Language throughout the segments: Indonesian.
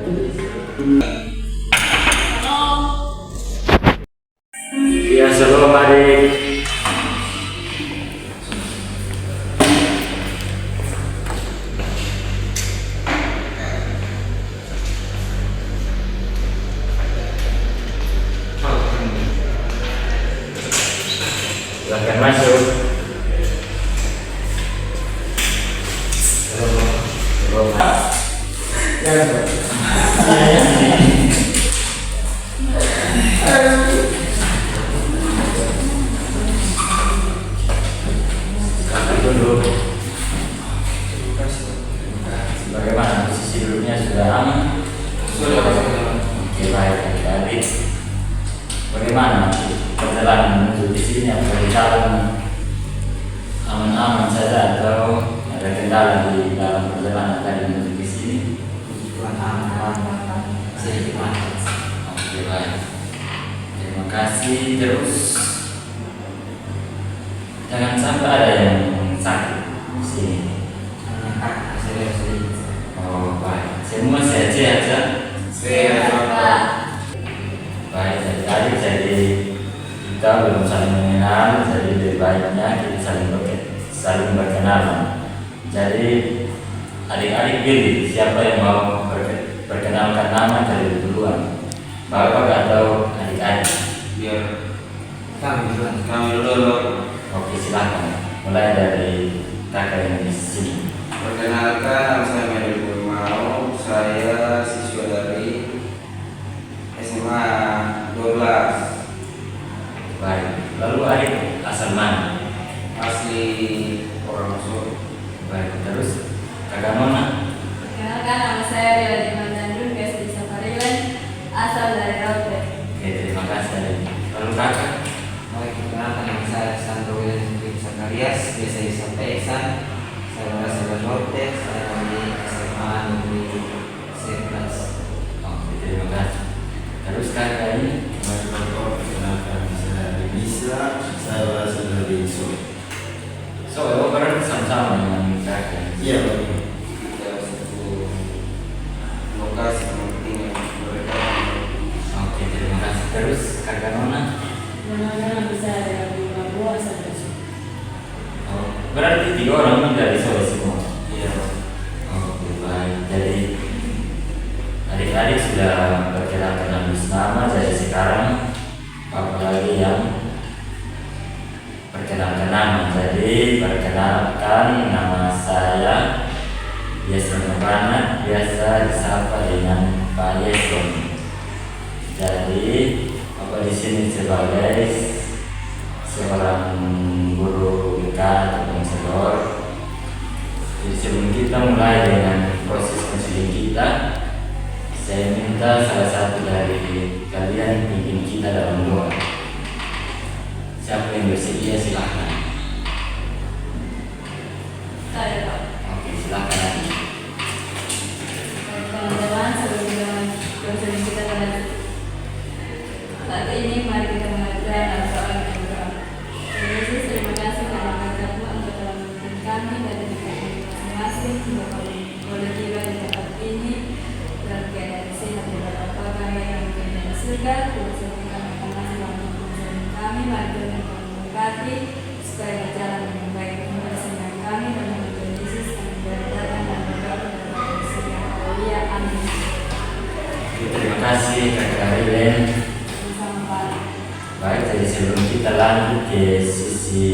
Ya, selamat adik. Silahkan masuk. Silahkan duduk. Bagaimana posisi duduknya, sudah aman? Sudah. Oke, baik adik. Bagaimana perjalanan menuju di sini? Apakah di jalan aman-aman saja atau ada kendala di dalam perjalanan tadi menuju di sini? Sedikit macet. Oke, baik. Terima kasih. Terus jangan sampai ada yang sakit di sini. Oh, baik. Semua sehat-sehat ya? Baik, jadi kita belum saling mengenal, jadi lebih baiknya kita saling berkenalan. Jadi adik-adik pilih siapa yang mau perkenalkan nama dari duluan, bapak atau adik-adik? Biar kami dulu. Oke, silakan. Mulai dari kakak yang di sini. Perkenalkan, nama saya Medi Burmau. Saya siswa dari SMA 12, Baik. Lalu adik asal mana? asli orang Solo. Baik. Terus kakak Nona. Perkenalkan, nama saya Dela Dimandandun, biasa disapa Rilen, asal dari Raute. Oke, terima kasih adik. Lalu kakak. Baik, perkenalkan nama saya Sandro William Hendrik Zakarias, biasa disapa Ihsan. Saya berasal dari Lotte, saya dari SMA Negeri 11. Oke, terima kasih. Terus kakak ini. Perkenalkan saya Bisa, saya berasal dari Solo. So, berarti sama-sama dengan kakak. Iya, betul. Kita satu lokasi penting yang mereka. Oke, terima kasih. Terus kakak Nona. Nama saya Dela Dimandandun, asal dari Solo. Oh, berarti 3 orang dari Solo semua. Iya. Oke, baik. Jadi adik-adik sudah perkenalkan nama, jadi sekarang apalagi yang perkenalkan nama. Jadi perkenalkan, nama saya Yesron Banat, biasa disapa dengan Pak Yesron. Jadi apa di sini sebagai seorang guru BK atau konselor. Jadi sebelum kita mulai dengan proses konseling kita, saya minta salah satu dari kalian pimpin kita dalam doa. Siapa yang bersedia silahkan. Saya Pak. Oke, silahkan lagi. Teman-teman, sebelum konseling kita lanjut. Saat ini mari kita mengajukan soal yang berdoa. Yesus, terima kasih karena berkatmu untuk telah memimpin kami dan kami masing-masing sehingga kami boleh tiba di tempat ini dalam keadaan sehat dan berapa kami yang berada di surga. Terus kami akan masih mengumpulkan kami, mari Tuhan memberkati supaya berjalan dengan baik mempersenang kami dan menuju Yesus kami berdatang dan berdoa kepada Yesus yang mulia. Amin. Oke, terima kasih kakak Rilen. Bersama Pak. Baik, jadi sebelum kita lanjut ke sisi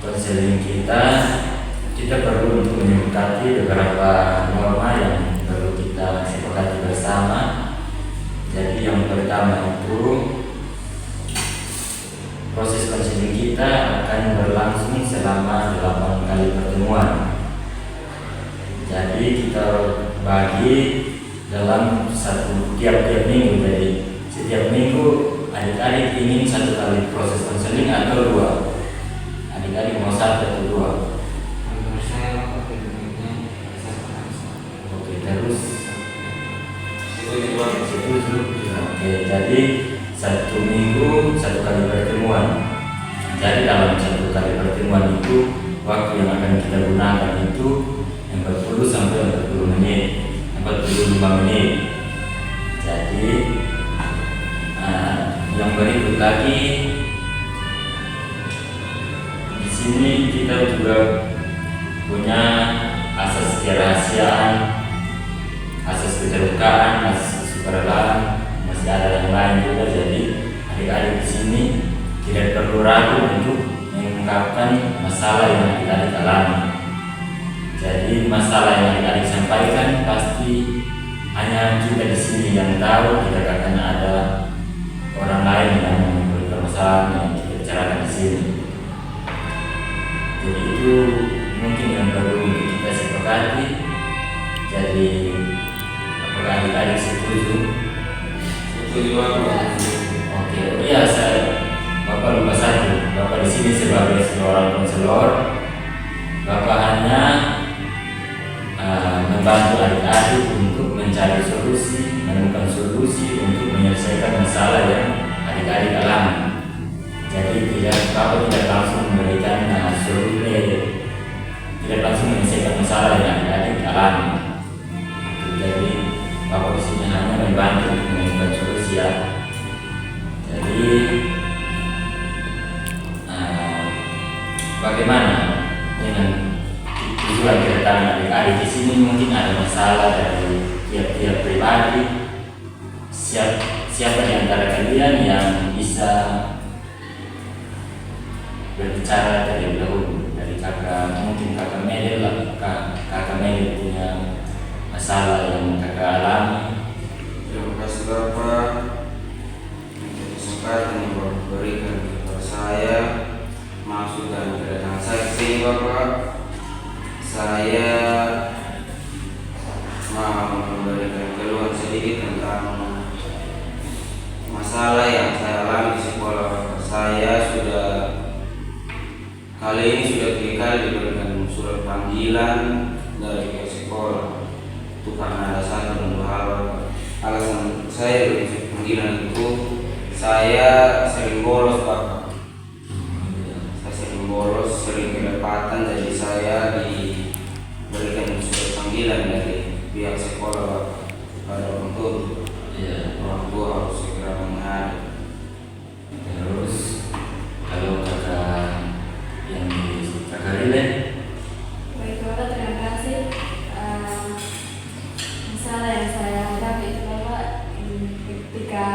konseling kita perlu untuk menyepakati beberapa norma yang perlu kita sepakati bersama. Jadi yang pertama itu proses konseling kita akan berlangsung selama 8 kali pertemuan. Jadi kita bagi dalam tiap minggu. Jadi setiap minggu adik-adik ingin 1 kali proses konseling atau 2. Adik-adik mau 1 atau 2. Menurut saya apa bedanya saya Oke, terus Setuju. Oke, jadi 1 minggu 1 kali pertemuan. Jadi dalam 1 kali pertemuan itu waktu yang akan kita gunakan itu 40 sampai 40 menit. 40 45 menit. Jadi yang berikut lagi di sini kita juga punya asas kerahasiaan, asas keterbukaan, asas kesukarelaan, masih ada yang lain juga. Jadi adik-adik di sini tidak perlu ragu untuk mengungkapkan masalah yang adik-adik alami. Jadi masalah yang adik-adik sampaikan pasti hanya kita di sini yang tahu, tidak akan ada orang lain yang memiliki permasalahan yang kita bicarakan di sini. Jadi itu mungkin yang perlu untuk kita sepakati. Jadi apakah adik-adik setuju? Setuju Bapak. Oke, iya, Bapak lupa satu. Bapak di sini sebagai seorang konselor, Bapak hanya membantu adik-adik untuk mencari solusi, menemukan solusi untuk menyelesaikan masalah yang adik-adik alami. Jadi Bapak tidak langsung memberikan solusi, tidak langsung menyelesaikan masalah yang adik-adik alami. Jadi Bapak di sini hanya membantu untuk menemukan solusi ya. Jadi bagaimana dengan tujuan kedatangan adik-adik di sini? Mungkin ada masalah dari tiap-tiap pribadi. Siapa di antara kalian yang bisa berbicara terlebih dahulu? Dari kakak, mungkin kakak Medel lah. Kakak Medel punya masalah yang kakak alami. Terima kasih Bapak untuk kesempatan yang Bapak berikan kepada saya. Maksud dan kedatangan saya ke sini Bapak, saya mau memberikan keluhan sedikit tentang masalah yang saya alami di sekolah Bapak. Saya kali ini sudah 3 kali diberikan surat panggilan dari pihak sekolah. Itu karena ada satu dan dua hal Bapak. Alasan saya diberikan surat panggilan itu, saya sering bolos Bapak. Bolos, sering kedapatan, jadi saya diberikan surat panggilan dari pihak sekolah Bapak pada orang tua. Orang tua harus segera menghadap. Terus kalau kakak yang di kakak Rile? Baik Bapak, terima kasih. Masalah yang saya hadapi itu Bapak ketika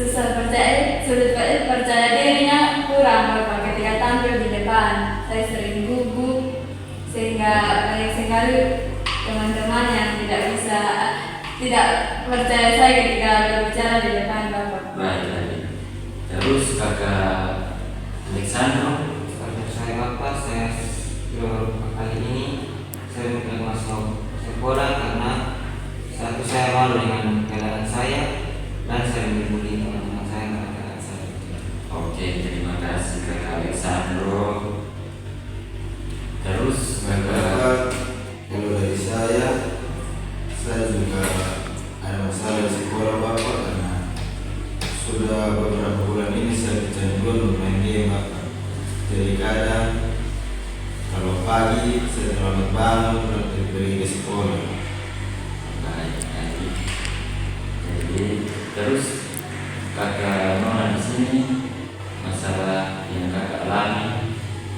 sulit percaya dirinya kurang Bapak ketika tampil di depan. Saya sering gugup sehingga banyak sekali teman-teman yang tidak percaya saya ketika berbicara di depan Bapak. Baik. Terus kakak Alexandro? Seperti saya Bapak, saya kali ini saya tidak masuk sekolah karena satu, saya malu dengan keadaan saya, dan saya mengikuti teman-teman saya karena keadaan saya. Oke, terima kasih kakak Alexandro. Terus kakak, Kalau dari saya juga ada masalah di sekolah Bapak, karena sudah beberapa bulan ini saya kecanduan bermain game Bapak. Jadi kadang kalau pagi saya terlambat bangun untuk pergi ke sekolah. baik. Jadi terus kakak Nona di sini, masalah yang kakak alami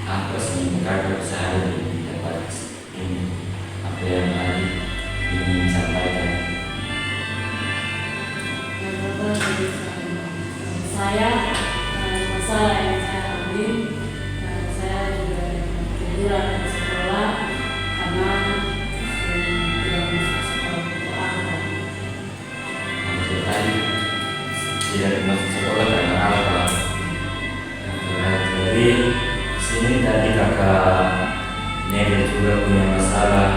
apa sih yang kakak sehari dapat ini, apa yang adik ingin sampaikan? Saya masalah yang saya alami, saya juga keguguran di sekolah karena tidak masuk sekolah Maksud tadi tidak masuk sekolah karena apa? Jadi sini tadi kakak Nedel juga punya masalah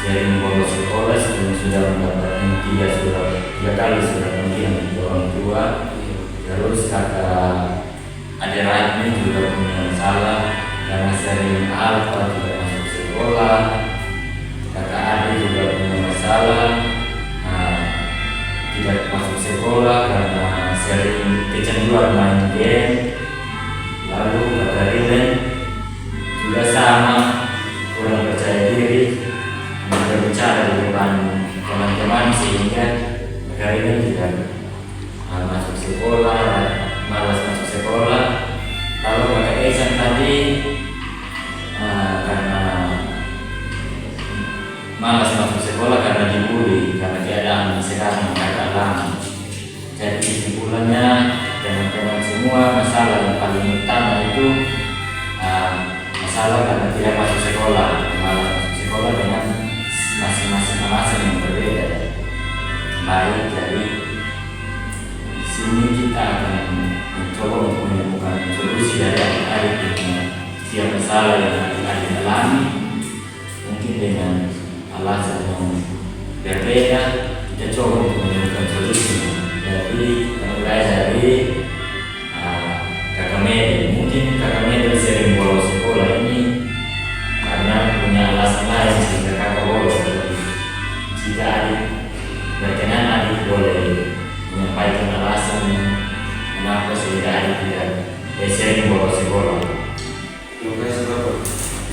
sering bolos sekolah sebelum sudah mendapatkan 3 kali surat panggilan dari orang tua. Terus kakak Ade Rahmi juga punya masalah karena sering alfa tidak masuk sekolah. Kakak Ade juga punya masalah tidak masuk sekolah karena sering kecanduan main game. Lalu kakak Rile juga sama, kurang percaya diri, berbicara malas masuk sekolah karena dibully, karena keadaan sekarang yang agak lama. Jadi kesimpulannya teman-teman semua, masalah yang paling utama itu masalah karena tidak masuk sekolah, malas masuk sekolah dengan masing-masing alasan yang berbeda. Baik, jadi di sini kita akan mencoba untuk menemukan solusi dari adik-adik dengan setiap masalah yang adik-adik alami, mungkin dengan alasan yang berbeda. Kita coba untuk menemukan solusi. Jadi mulai dari kakak Medel, mungkin kakak Medel sering bolos sekolah ini karena punya alasan lain sehingga kakak bolos. Jika adik berkenan, adik boleh menyampaikan alasan kenapa sehingga adik tidak sering bolos sekolah. Terima kasih Bapak.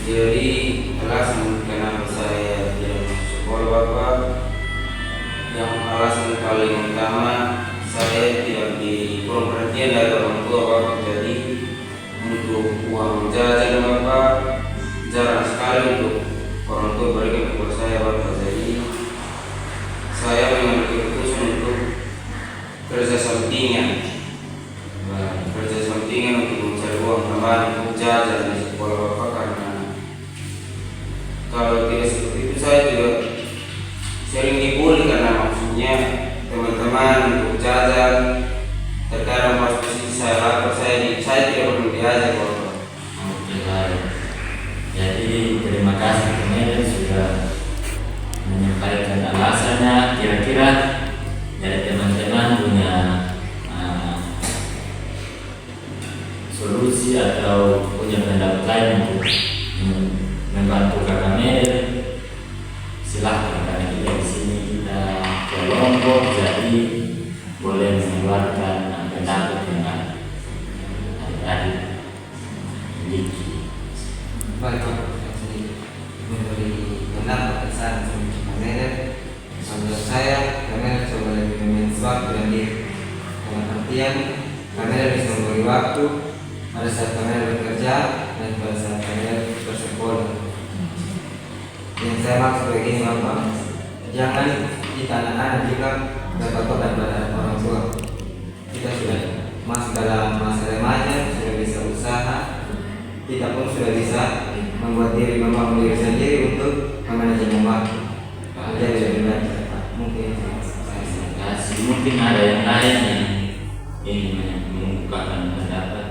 Jadi alasan kenapa saya tidak masuk sekolah Bapak, yang alasan paling utama saya tidak kurang perhatian dari orang tua Bapak. Jadi untuk uang jajan Bapak jarang sekali untuk orang tua berikan kepada saya Bapak. Jadi saya mengambil keputusan untuk kerja sampingan, untuk mencari uang tambahan untuk jajan di sekolah Bapak, karena kalau tidak seperti itu saya juga sering dibully, karena maksudnya teman-teman untuk jajan terkadang pas posisi saya lapar, saya tidak perlu diajak Bapak. Oke, baik. Jadi terima kasih kemudian sudah menyampaikan alasannya. Kira-kira dari teman-teman punya solusi atau punya pendapat lain untuk membantu kakak Medel, silahkan, karena kita di sini kita kelompok, jadi boleh mengeluarkan pendapat dengan adik-adik miliki. Baik, saya memberi pendapat saran untuk kamera. Menurut saya, kamera coba lebih memanage waktu dan diri. Dalam artian, kamera bisa memberi waktu pada saat kamera bekerja dan pada saat kamera bersekolah. Yang saya maksud begini Bapak, jangan kita anak-anak juga berpatokan pada orang tua. Kita sudah masuk dalam masa remaja, sudah bisa usaha, kita pun sudah bisa membuat diri, membangun diri sendiri untuk memanajemen waktu. Jadi lebih baik mungkin saya mungkin ada yang lain yang ingin mengungkapkan pendapat,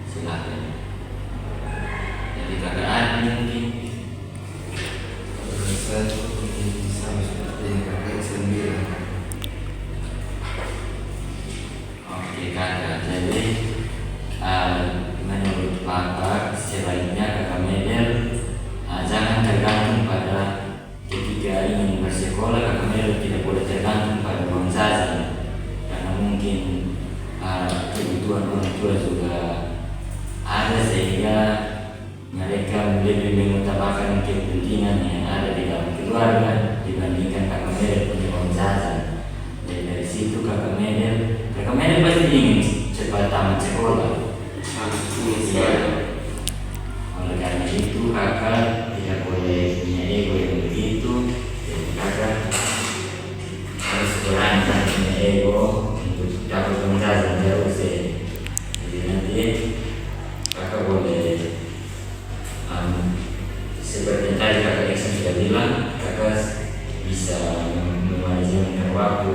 silakan. Jadi kakak Adi mungkin. Saya mungkin sama seperti yang kakak sendiri. Oke kakak, jadi menurut Bapak sebaiknya kakak Medel jangan tergantung pada ketika ingin bersekolah. Kakak Medel tidak boleh tergantung pada uang jajan, karena mungkin kebutuhan orang tua juga ada, sehingga mereka lebih mengutamakan kepentingan yang ada di dalam keluarga dibandingkan kakak Medel punya uang jajan. Jadi dari situ kakak Medel pasti ingin cepat tamat sekolah. Oleh karena itu kakak tidak boleh punya ego yang begitu. Jadi kakak harus berani punya ego untuk dapat uang jajan terus. Jadi nanti kakak boleh seperti yang tadi kakak Eksan sudah bilang, kakak bisa memanajemen waktu,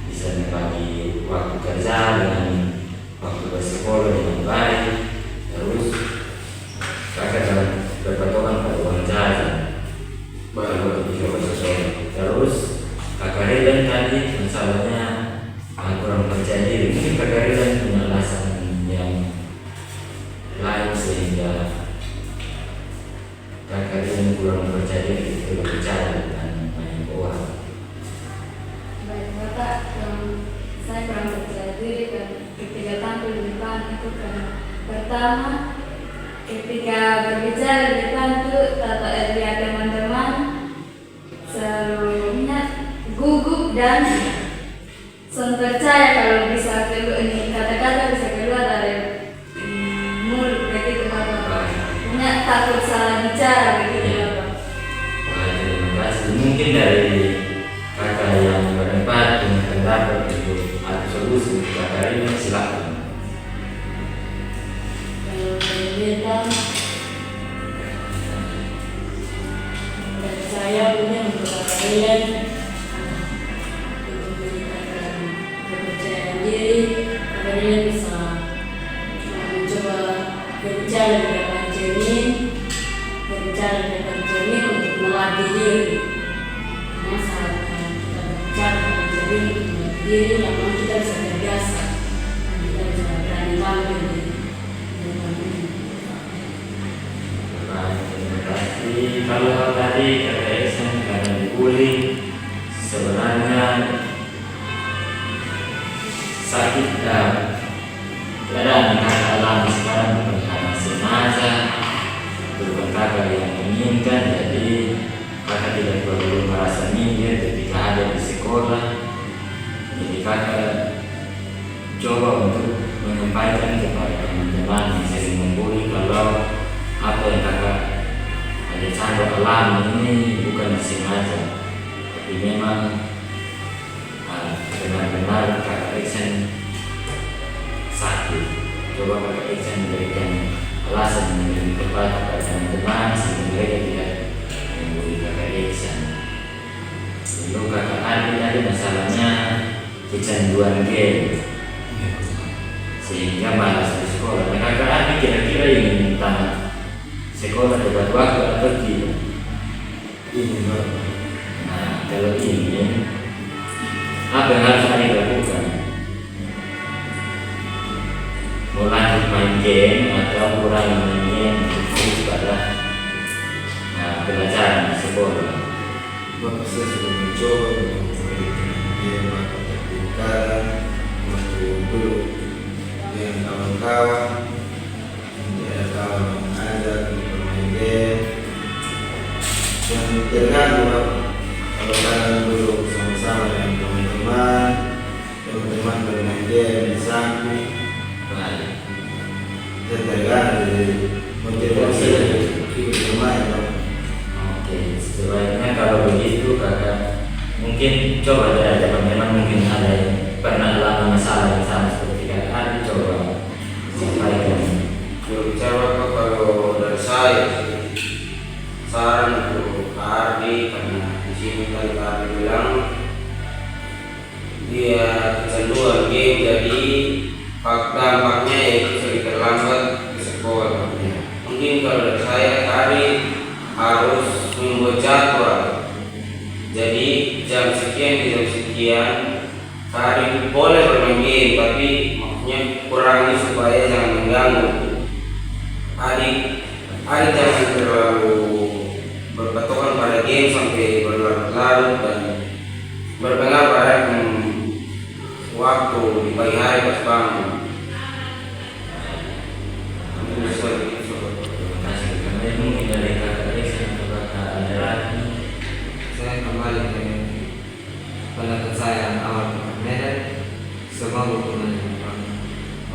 bisa membagi waktu kerja dengan waktu bersekolah dengan baik. Terus kakak jangan berpatokan pada uang jajan baru ketika bersekolah. Terus kakak Rilan tadi masalahnya kurang percaya diri. Mungkin kakak Rilan punya alasan yang lain sehingga kakak Rilan kurang percaya diri ketika berbicara dengan banyak orang. Baik Bapak, saya kurang percaya diri kan ketika tampil di depan itu, karena pertama ketika berbicara di depan itu lihat teman-teman selalunya gugup dan percaya kalau bisa keluar ini kata-kata bisa keluar dari mulut begitu Bapak. Punya takut salah bicara begitu Bapak. Terima mungkin dari kakak yang berempat punya pendapat untuk atau solusi untuk kakak ini, silakan. Kalau saya bilang, dari saya punya untuk kalian untuk meningkatkan kepercayaan diri, kalian bisa mencoba berbicara dengan jernih, untuk melatih diri. Karena saat kita berbicara dengan jernih untuk melatih diri, lama kita bisa terbiasa, kita bisa berani tampil di depan umum. Baik, terima kasih. Kalau tadi kata Iksan karena dibully, sebenarnya sakit keadaan yang kakak alami sekarang bukan karena sengaja, bukan kakak yang menginginkan, jadi kakak tidak perlu merasa minder ketika ada di sekolah. Jadi kakak coba untuk menyampaikan kepada teman-teman yang sering membuli kalau apa yang kakak Alexander alami ini bukan disengaja, tapi memang benar-benar kakak Iksan sakit. Coba kakak Iksan memberikan alasan yang lebih tepat kepada teman-teman sehingga mereka tidak membuli kakak Iksan. Lalu kakak Adi tadi masalahnya kecanduan game sehingga malas di sekolah. Nah, kakak Adi kira-kira ingin tamat sekolah tepat waktu atau tidak? Ini Bapak. Nah, kalau ingin, apa yang harus Adi lakukan? Mau lanjut main game atau kurang main game untuk fokus pada pelajaran di sekolah? Bapak saya sudah mencoba untuk dia Bapak, tapi sekarang waktu dulu dengan kawan-kawan, ada kawan yang mengajak untuk bermain game, yang terganggu Bapak. Kalau kalian dulu sama-sama dengan teman-teman bermain game di samping, Baik. saya terganggu dari motivasi ikut bermain Bapak. Oke, sebaiknya kalau begitu kakak mungkin coba dari teman-teman mungkin ada yang pernah alami masalah yang sama seperti kakak Adi, coba sampaikan. Berbicara kalau dari saya saran untuk Kak Ardi, karena di sini tadi Kak Ardi bilang dia kecanduan game, jadi dampaknya yaitu sering terlambat ke sekolah. Mungkin kalau dari saya Kak Ardi harus membuat jadwal. Jadi jam sekian ke jam sekian Kak Ardi boleh bermain game, tapi maksudnya kurangi supaya jangan mengganggu. Adik jangan terlalu berpatokan pada game sampai berlarut-larut dan berpengaruh pada waktu di pagi hari pas bangun. Terima kasih. Karena mungkin dari kakak Iksan atau kakak Alderani. Saya kembali ke pendapat saya awal Medan, semua hubungan dengan Pak.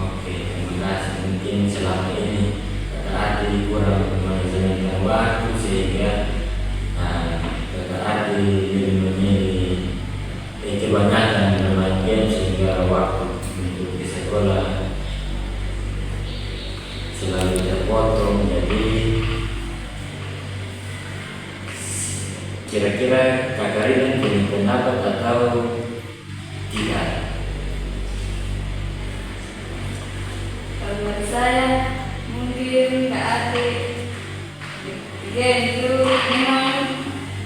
Oke, terima kasih. Mungkin selama ini kakak Adi kurang manajemen waktu sehingga kakak Adi lebih memilih kebanyakan bermain game sehingga waktu untuk di sekolah selalu terpotong. Jadi kira-kira kakak Ridan punya pendapat atau tidak? Kalau menurut saya mungkin Kak Adi game itu memang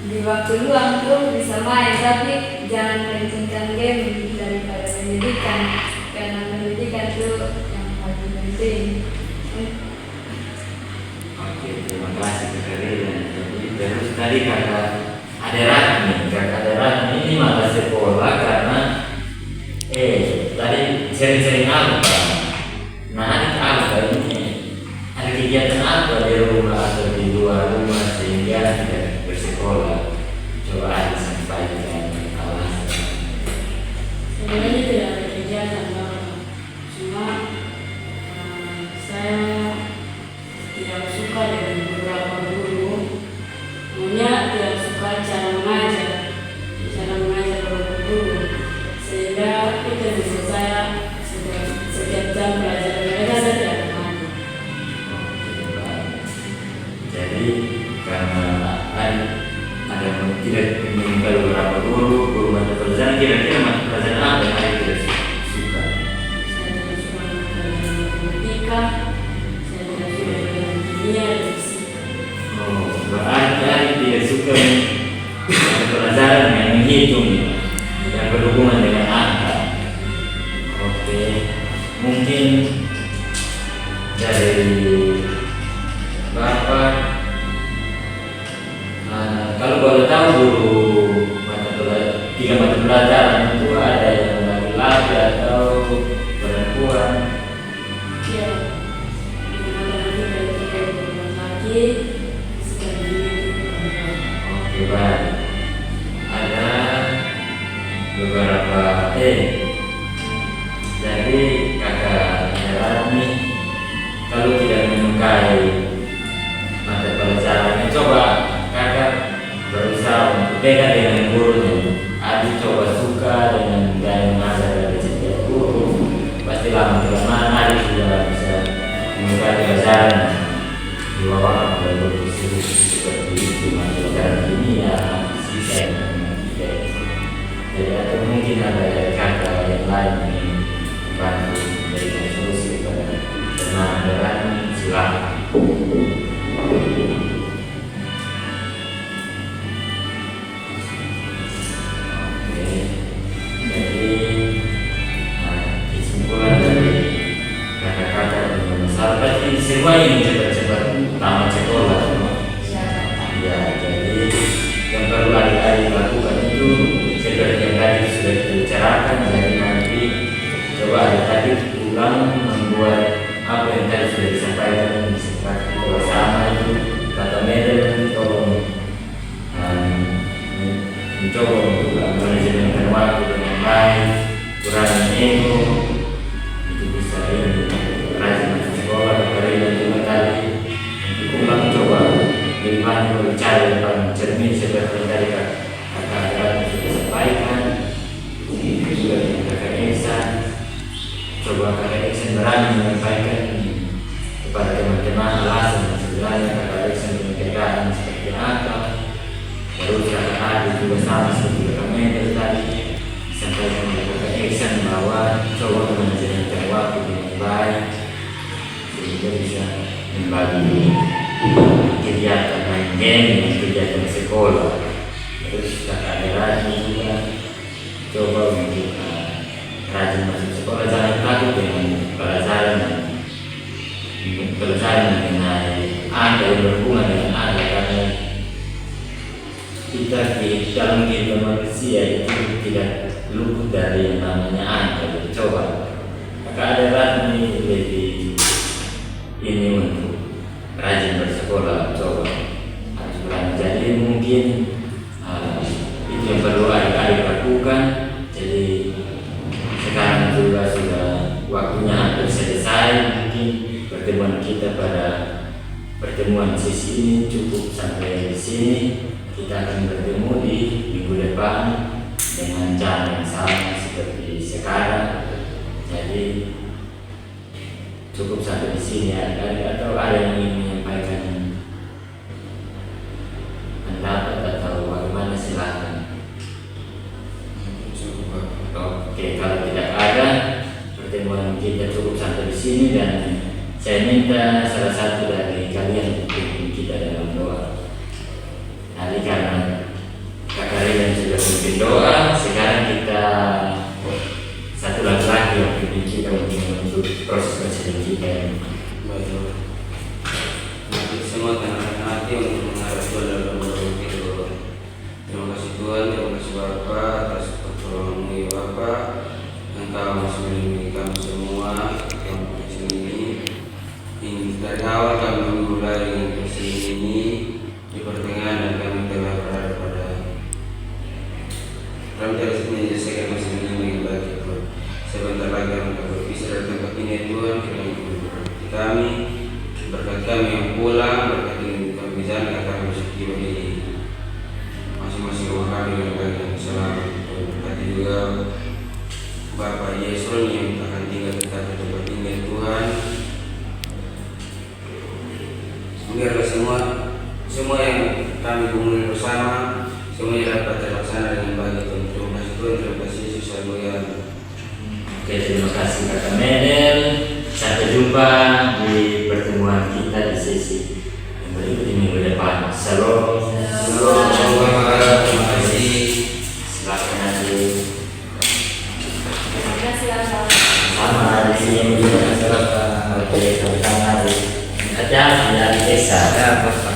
di waktu luang tuh bisa main, tapi jangan mentingkan game daripada pendidikan, karena pendidikan itu yang paling penting. Oke, terima kasih kakak Ridan. Jadi terus tadi kakak Aderat ini malah sekolah karena tadi sering-sering apa? Nah, apa ini? Ada kegiatan apa di rumah atau di luar rumah sehingga tidak bersekolah? Coba Adi sampaikan alasan. Sebenarnya tidak ada kegiatan Bapak, cuma saya tidak suka dengan beberapa guru, punya tidak suka cara mengajar. tidak menyukai beberapa guru mata pelajaran, kira-kira mata pelajaran apa yang Ari tidak suka? Saya tidak suka pelajaran matematika, saya tidak suka pelajaran kimia dan fisika. Oh, berarti Ari tidak suka mata pelajaran yang menghitung, yang berhubungan dengan angka. Oke, mungkin dari Bapak, kalau boleh tahu guru tiga mata pelajaran itu ada yang laki-laki atau perempuan? Ya, matematika itu perempuan laki, fisika dan kimia itu perempuan. Oke, baik. Ada beberapa jadi kakak Ratni kalau tidak menyukai mata pelajarannya, coba kakak berusaha untuk dekat dengan gurunya. Adik coba suka dengan gaya mengajar dari setiap guru, pasti lama-kelamaan adik sudah bisa menyukai pelajaran di bawah guru seperti itu, mata pelajaran kimia, fisika, dan matematika. Jadi atau mungkin ada dari kakak yang lain yang membantu memberikan solusi kepada teman Ratni, silakan. Jadi kesimpulan dari kakak-kakak dengan sahabat ini semua ini cepat-cepat tamat sekolah. Ya, jadi yang perlu adik-adik lakukan itu seperti yang tadi sudah kita bicarakan. Jadi nanti coba adik-adik ulang membuat apa yang tadi sudah disampaikan, seperti bersama itu kata medel, tolong mencoba untuk manajemenkan waktu dengan baik, kurangi ego, itu bisa ini rajin masuk sekolah. Kalian juga tadi untuk ulang coba lebih banyak berbicara depan cermin seperti tadi kakak sudah sampaikan. Itu juga dengan kakak Eksan, coba kakak Eksan berani menyampaikan kepada teman-teman alasan dan sebenarnya kakak Eksan punya keadaan seperti apa. Terus kakak Adi juga sama seperti kakak Mendel tadi sampaikan oleh kakak Eksan bahwa coba manajemen waktu dengan baik sehingga bisa membagi kegiatan main game dengan kegiatan sekolah. Terus kakak Adi juga coba untuk rajin masuk sekolah, jangan takut dengan pelajaran mengenai angka yang berhubungan dengan angka, karena kita di dalam kehidupan manusia itu tidak luput dari yang namanya angka. Jadi coba kakak Ratni lebih ini untuk rajin bersekolah, coba harus berani. Jadi mungkin itu yang perlu adik-adik lakukan. Jadi sekarang juga sudah waktunya hampir selesai. Mungkin pertemuan kita pada pertemuan sesi ini cukup sampai di sini. Kita akan bertemu di minggu depan dengan jam yang sama seperti sekarang. Jadi cukup sampai di sini. Atau ada yang ingin menyampaikan pendapat atau bagaimana, silakan. Oke, kalau tidak ada, pertemuan kita cukup sampai di sini dan saya minta salah satu dari kalian untuk pimpin kita dalam doa. Nanti karena kakak Rian sudah memimpin doa, sekarang kita satu laki-laki yang pimpin kita untuk proses konseling kita. Baik, nanti semua tenangkan hati untuk menghadap Tuhan dalam berdoa kita. Terima kasih Tuhan, terima kasih Bapa atas pertolongan-Mu ya Bapa. Engkau masih melindungi kami semua yang di sini. Dari awal kami memulai dengan kesini ini, di pertengahan dan kami telah berada pada kami telah menyelesaikan masa ini dengan baik Tuhan. Sebentar lagi kami akan berpisah dari tempat ini Tuhan. Kiranya Tuhan memberkati kami, berkat kami yang pulang, berkat ini kami di sana akan masuk tiba di masing-masing rumah kami dengan baik dan selamat. Berkati juga Bapak Yesus yang akan tinggal di tempat ini Tuhan. Biarlah semua yang kami gumuli bersama, semua Terima kasih Kakak Medel. Sampai jumpa di pertemuan kita di sesi yang berikut di minggu depan. Shalom. Terima kasih. Silakan nanti. Terima kasih Abang. Sama di sini. Oke, sama-sama. Hati-hati dari desa. Ya, Pak.